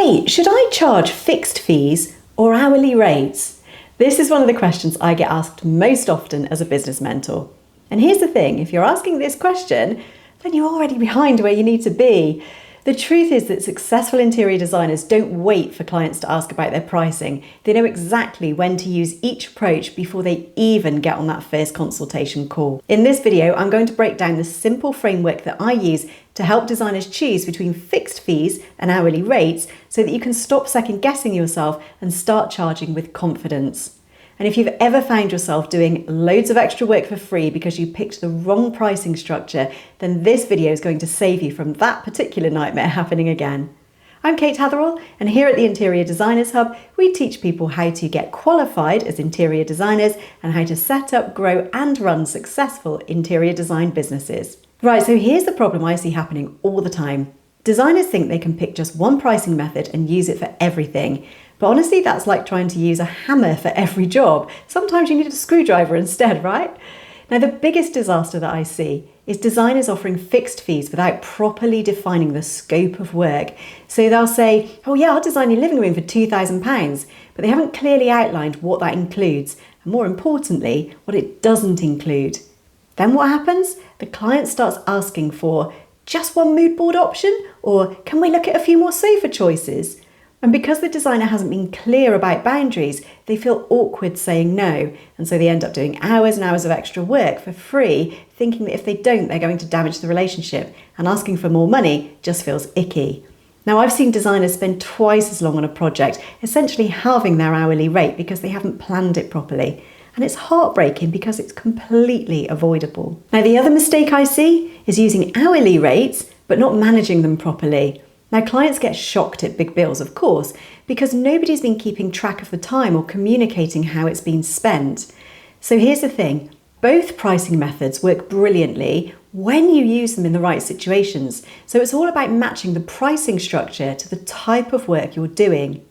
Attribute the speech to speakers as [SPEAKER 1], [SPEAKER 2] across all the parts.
[SPEAKER 1] Hey, should I charge fixed fees or hourly rates? This is one of the questions I get asked most often as a business mentor. And here's the thing, if you're asking this question, then you're already behind where you need to be. The truth is that successful interior designers don't wait for clients to ask about their pricing. They know exactly when to use each approach before they even get on that first consultation call. In this video, I'm going to break down the simple framework that I use to help designers choose between fixed fees and hourly rates so that you can stop second guessing yourself and start charging with confidence. And if you've ever found yourself doing loads of extra work for free because you picked the wrong pricing structure, then this video is going to save you from that particular nightmare happening again. I'm Kate Hatherall, and here at the Interior Designers Hub, we teach people how to get qualified as interior designers and how to set up, grow and run successful interior design businesses. Right, so here's the problem I see happening all the time. Designers think they can pick just one pricing method and use it for everything. But honestly, that's like trying to use a hammer for every job. Sometimes you need a screwdriver instead, right? Now, the biggest disaster that I see is designers offering fixed fees without properly defining the scope of work. So they'll say, oh yeah, I'll design your living room for £2,000, but they haven't clearly outlined what that includes, and more importantly, what it doesn't include. Then what happens? The client starts asking for just one mood board option, or can we look at a few more sofa choices? And because the designer hasn't been clear about boundaries, they feel awkward saying no. And so they end up doing hours and hours of extra work for free, thinking that if they don't, they're going to damage the relationship. And asking for more money just feels icky. Now, I've seen designers spend twice as long on a project, essentially halving their hourly rate because they haven't planned it properly. And it's heartbreaking because it's completely avoidable. Now, the other mistake I see is using hourly rates, but not managing them properly. Now, clients get shocked at big bills, of course, because nobody's been keeping track of the time or communicating how it's been spent. So here's the thing, both pricing methods work brilliantly when you use them in the right situations. So it's all about matching the pricing structure to the type of work you're doing.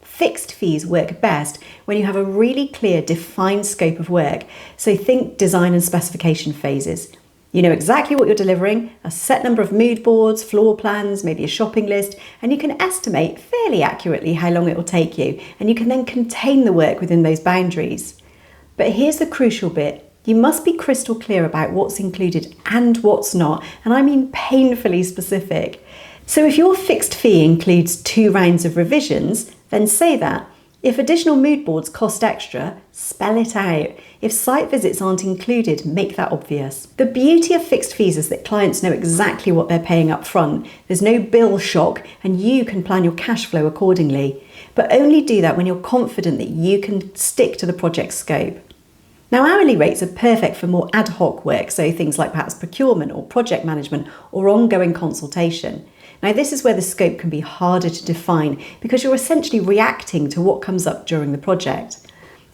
[SPEAKER 1] Fixed fees work best when you have a really clear, defined scope of work. So think design and specification phases. You know exactly what you're delivering, a set number of mood boards, floor plans, maybe a shopping list, and you can estimate fairly accurately how long it will take you, and you can then contain the work within those boundaries. But here's the crucial bit. You must be crystal clear about what's included and what's not, and I mean painfully specific. So if your fixed fee includes 2 rounds of revisions, then say that. If additional mood boards cost extra, spell it out. If site visits aren't included, make that obvious. The beauty of fixed fees is that clients know exactly what they're paying up front. There's no bill shock and you can plan your cash flow accordingly. But only do that when you're confident that you can stick to the project scope. Now, hourly rates are perfect for more ad hoc work, so things like perhaps procurement or project management or ongoing consultation. Now, this is where the scope can be harder to define because you're essentially reacting to what comes up during the project.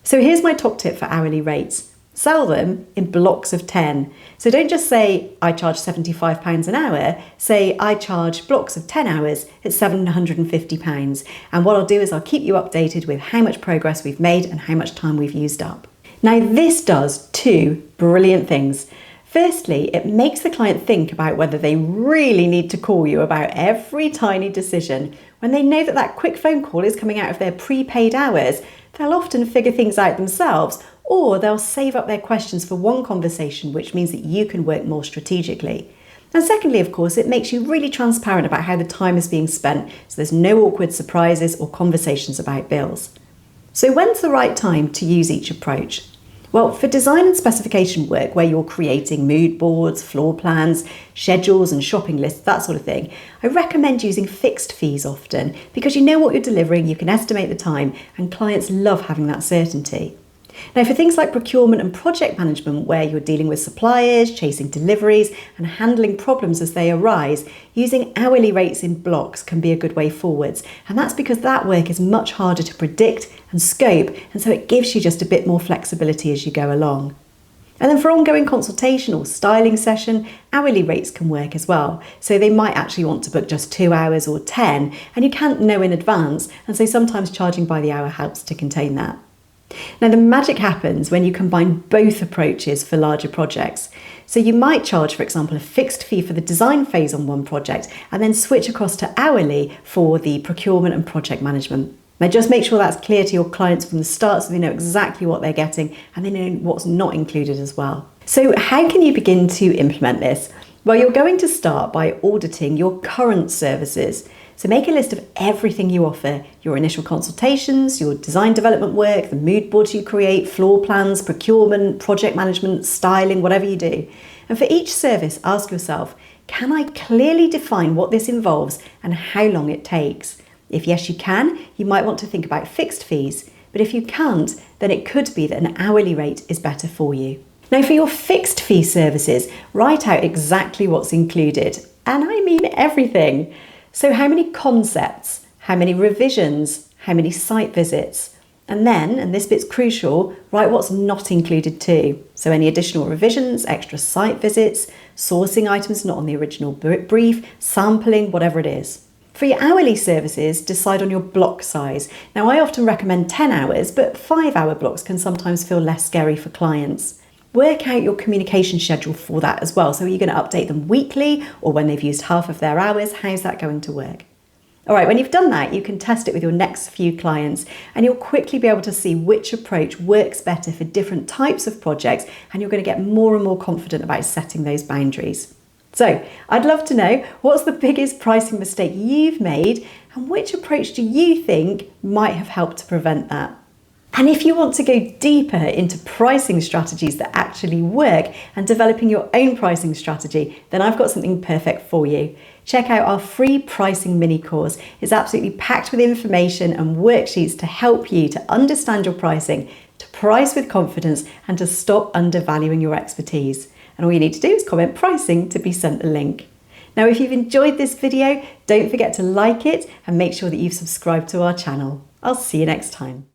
[SPEAKER 1] So here's my top tip for hourly rates. Sell them in blocks of 10. So don't just say, I charge £75 an hour. Say, I charge blocks of 10 hours at £750. And what I'll do is I'll keep you updated with how much progress we've made and how much time we've used up. Now, this does 2 brilliant things. Firstly, it makes the client think about whether they really need to call you about every tiny decision. When they know that that quick phone call is coming out of their prepaid hours, they'll often figure things out themselves, or they'll save up their questions for one conversation, which means that you can work more strategically. And secondly, of course, it makes you really transparent about how the time is being spent, so there's no awkward surprises or conversations about bills. So when's the right time to use each approach? Well, for design and specification work where you're creating mood boards, floor plans, schedules and shopping lists, that sort of thing, I recommend using fixed fees often because you know what you're delivering, you can estimate the time, and clients love having that certainty. Now, for things like procurement and project management where you're dealing with suppliers, chasing deliveries and handling problems as they arise, using hourly rates in blocks can be a good way forwards. And that's because that work is much harder to predict and scope, and so it gives you just a bit more flexibility as you go along. And then for ongoing consultation or styling session, hourly rates can work as well. So they might actually want to book just 2 hours or 10, and you can't know in advance, and so sometimes charging by the hour helps to contain that. Now, the magic happens when you combine both approaches for larger projects. So you might charge, for example, a fixed fee for the design phase on one project and then switch across to hourly for the procurement and project management. Now, just make sure that's clear to your clients from the start so they know exactly what they're getting and they know what's not included as well. So how can you begin to implement this? Well, you're going to start by auditing your current services. So make a list of everything you offer, your initial consultations, your design development work, the mood boards you create, floor plans, procurement, project management, styling, whatever you do. And for each service, ask yourself, can I clearly define what this involves and how long it takes? If yes, you can, you might want to think about fixed fees. But if you can't, then it could be that an hourly rate is better for you. Now, for your fixed fee services, write out exactly what's included. And I mean everything. So how many concepts, how many revisions, how many site visits? And then, and this bit's crucial, write what's not included too. So any additional revisions, extra site visits, sourcing items not on the original brief, sampling, whatever it is. For your hourly services, decide on your block size. Now, I often recommend 10 hours, but 5-hour blocks can sometimes feel less scary for clients. Work out your communication schedule for that as well. So are you going to update them weekly or when they've used half of their hours? How's that going to work? All right, when you've done that, you can test it with your next few clients and you'll quickly be able to see which approach works better for different types of projects, and you're going to get more and more confident about setting those boundaries. So I'd love to know, what's the biggest pricing mistake you've made and which approach do you think might have helped to prevent that? And if you want to go deeper into pricing strategies that actually work and developing your own pricing strategy, then I've got something perfect for you. Check out our free pricing mini course. It's absolutely packed with information and worksheets to help you to understand your pricing, to price with confidence, and to stop undervaluing your expertise. And all you need to do is comment pricing to be sent a link. Now, if you've enjoyed this video, don't forget to like it and make sure that you've subscribed to our channel. I'll see you next time.